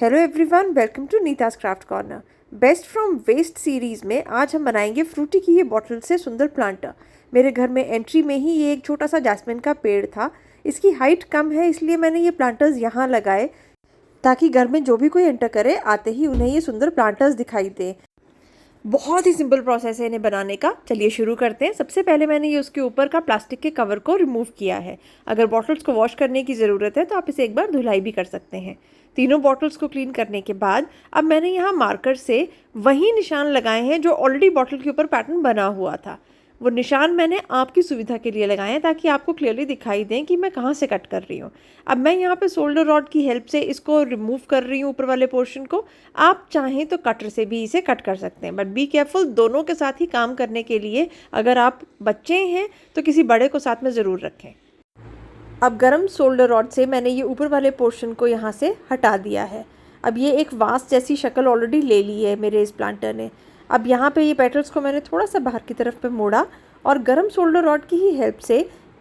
Hello everyone, welcome to Neeta's craft corner. Best from waste series में आज हम बनाएंगे फ्रूटी की ये बॉटल से सुंदर प्लांटर। मेरे घर में एंट्री में ही ये एक छोटा सा जैस्मिन का पेड़ था। इसकी हाइट कम है, इसलिए मैंने ये प्लांटर्स यहाँ लगाए ताकि घर में जो भी कोई एंटर करे आते ही उन्हें ये सुंदर प्लांटर्स दिखाई दे। बहुत ही सिंपल प्रोसेस है इन्हें बनाने का। चलिए शुरू करते हैं। सबसे पहले मैंने ये उसके ऊपर का प्लास्टिक के कवर को रिमूव किया है। अगर बॉटल्स को वॉश करने की ज़रूरत है तो आप इसे एक बार धुलाई भी कर सकते हैं। तीनों बॉटल्स को क्लीन करने के बाद अब मैंने यहाँ मार्कर से वही निशान लगाए हैं जो ऑलरेडी बॉटल के ऊपर पैटर्न बना हुआ था। वो निशान मैंने आपकी सुविधा के लिए लगाए हैं ताकि आपको क्लियरली दिखाई दें कि मैं कहाँ से कट कर रही हूँ। अब मैं यहाँ पे शोल्डर रॉड की हेल्प से इसको रिमूव कर रही हूँ, ऊपर वाले पोर्शन को। आप चाहें तो कटर से भी इसे कट कर सकते हैं, बट बी केयरफुल, दोनों के साथ ही काम करने के लिए अगर आप बच्चे हैं तो किसी बड़े को साथ में ज़रूर रखें। अब गरम शोल्डर रॉड से मैंने ये ऊपर वाले पोर्शन को यहाँ से हटा दिया है। अब ये एक वास जैसी शक्ल ऑलरेडी ले ली है मेरे इस प्लांटर ने। अब यहाँ पे ये पेटल्स को मैंने थोड़ा सा बाहर की तरफ पे मोड़ा और गरम शोल्डर रॉड की ही हेल्प से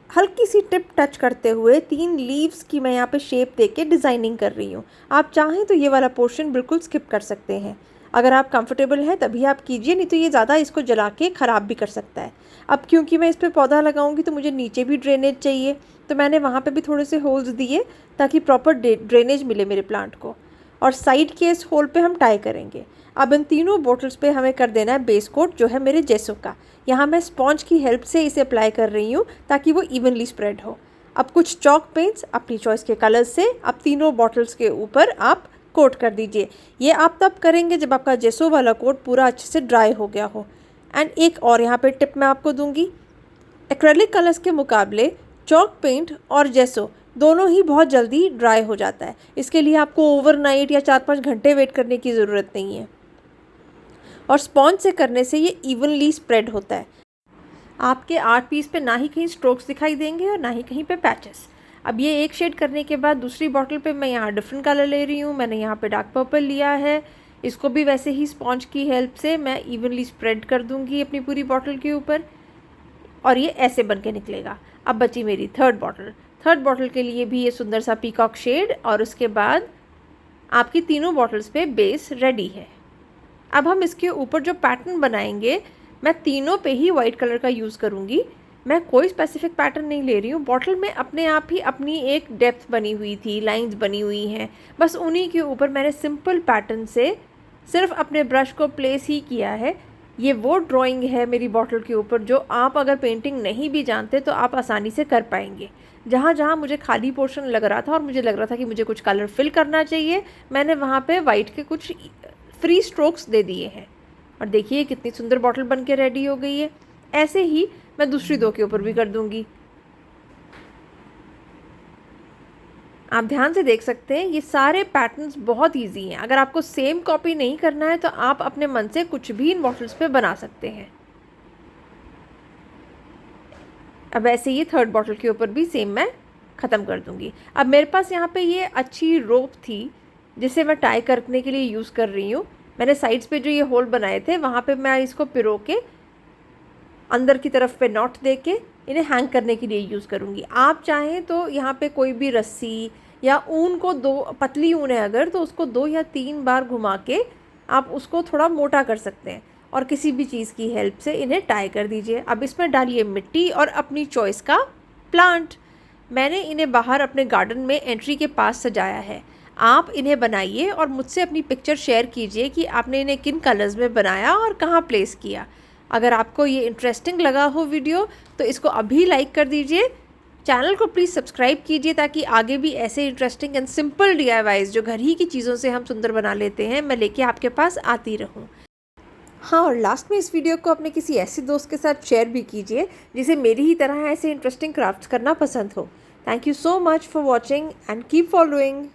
हल्की सी टिप टच करते हुए 3 लीव्स की मैं यहाँ पे शेप देके डिज़ाइनिंग कर रही हूँ। आप चाहें तो ये वाला पोर्शन बिल्कुल स्किप कर सकते हैं। अगर आप कंफर्टेबल हैं तभी आप कीजिए, नहीं तो ये ज़्यादा इसको जला के ख़राब भी कर सकता है। अब क्योंकि मैं इस पर पौधा लगाऊंगी तो मुझे नीचे भी ड्रेनेज चाहिए, तो मैंने वहाँ पे भी थोड़े से होल्स दिए ताकि प्रॉपर ड्रेनेज मिले मेरे प्लांट को। और साइड के इस होल पे हम टाई करेंगे। अब इन तीनों बॉटल्स पे हमें कर देना है बेस कोट, जो है मेरे जेसो का। यहाँ मैं स्पॉन्ज की हेल्प से इसे अप्लाई कर रही हूँ ताकि वो इवनली स्प्रेड हो। अब कुछ चॉक पेंट्स अपनी चॉइस के कलर्स से अब तीनों बॉटल्स के ऊपर आप कोट कर दीजिए। ये आप तब करेंगे जब आपका जेसो वाला कोट पूरा अच्छे से ड्राई हो गया हो। एंड एक और यहाँ पे टिप मैं आपको दूंगी, एक्रेलिक कलर्स के मुकाबले चॉक पेंट और जेसो दोनों ही बहुत जल्दी ड्राई हो जाता है। इसके लिए आपको ओवरनाइट या 4-5 घंटे वेट करने की ज़रूरत नहीं है, और स्पॉन्ज से करने से ये इवनली स्प्रेड होता है। आपके आर्ट पीस पे ना ही कहीं स्ट्रोक्स दिखाई देंगे और ना ही कहीं पे पैचेस। अब ये एक शेड करने के बाद दूसरी बॉटल पे मैं यहाँ डिफरेंट कलर ले रही हूँ। मैंने यहाँ पे डार्क पर्पल लिया है। इसको भी वैसे ही स्पॉन्ज की हेल्प से मैं इवनली स्प्रेड कर दूँगी अपनी पूरी बॉटल के ऊपर, और ये ऐसे बन के निकलेगा। अब बची मेरी थर्ड बॉटल के लिए भी ये सुंदर सा पीकॉक शेड, और उसके बाद आपकी तीनों बॉटल्स पे बेस रेडी है। अब हम इसके ऊपर जो पैटर्न बनाएंगे, मैं तीनों पे ही वाइट कलर का यूज़ करूँगी। मैं कोई स्पेसिफिक पैटर्न नहीं ले रही हूँ। बॉटल में अपने आप ही अपनी एक डेप्थ बनी हुई थी, लाइंस बनी हुई हैं, बस उन्हीं के ऊपर मैंने सिंपल पैटर्न से सिर्फ अपने ब्रश को प्लेस ही किया है। ये वो ड्राइंग है मेरी बॉटल के ऊपर जो आप अगर पेंटिंग नहीं भी जानते तो आप आसानी से कर पाएंगे। जहाँ जहाँ मुझे खाली पोर्शन लग रहा था और मुझे लग रहा था कि मुझे कुछ कलर फिल करना चाहिए, मैंने वहाँ पे वाइट के कुछ फ्री स्ट्रोक्स दे दिए हैं। और देखिए कितनी सुंदर बॉटल बन के रेडी हो गई है। ऐसे ही मैं दूसरी दो के ऊपर भी कर दूँगी। आप ध्यान से देख सकते हैं ये सारे पैटर्न्स बहुत इजी हैं। अगर आपको सेम कॉपी नहीं करना है तो आप अपने मन से कुछ भी इन बॉटल्स पे बना सकते हैं। अब ऐसे ये थर्ड बॉटल के ऊपर भी सेम मैं ख़त्म कर दूंगी। अब मेरे पास यहाँ पे ये अच्छी रोप थी जिसे मैं टाई करने के लिए यूज़ कर रही हूँ। मैंने साइड्स पे जो ये होल बनाए थे वहाँ पे मैं इसको पिरो के अंदर की तरफ पे नॉट दे के इन्हें हैंग करने के लिए यूज़ करूँगी। आप चाहें तो यहाँ पे कोई भी रस्सी या ऊन को पतली ऊन है अगर, तो उसको 2 या 3 बार घुमा के आप उसको थोड़ा मोटा कर सकते हैं, और किसी भी चीज़ की हेल्प से इन्हें टाई कर दीजिए। अब इसमें डालिए मिट्टी और अपनी चॉइस का प्लांट। मैंने इन्हें बाहर अपने गार्डन में एंट्री के पास सजाया है। आप इन्हें बनाइए और मुझसे अपनी पिक्चर शेयर कीजिए कि आपने इन्हें किन कलर्स में बनाया और कहाँ प्लेस किया। अगर आपको ये इंटरेस्टिंग लगा हो वीडियो तो इसको अभी लाइक कर दीजिए। चैनल को प्लीज़ सब्सक्राइब कीजिए ताकि आगे भी ऐसे इंटरेस्टिंग एंड सिंपल DIYs जो घर ही की चीज़ों से हम सुंदर बना लेते हैं, मैं लेके आपके पास आती रहूँ। हाँ, और लास्ट में इस वीडियो को अपने किसी ऐसे दोस्त के साथ शेयर भी कीजिए जिसे मेरी ही तरह ऐसे इंटरेस्टिंग क्राफ्ट्स करना पसंद हो। Thank you so much for watching and keep following.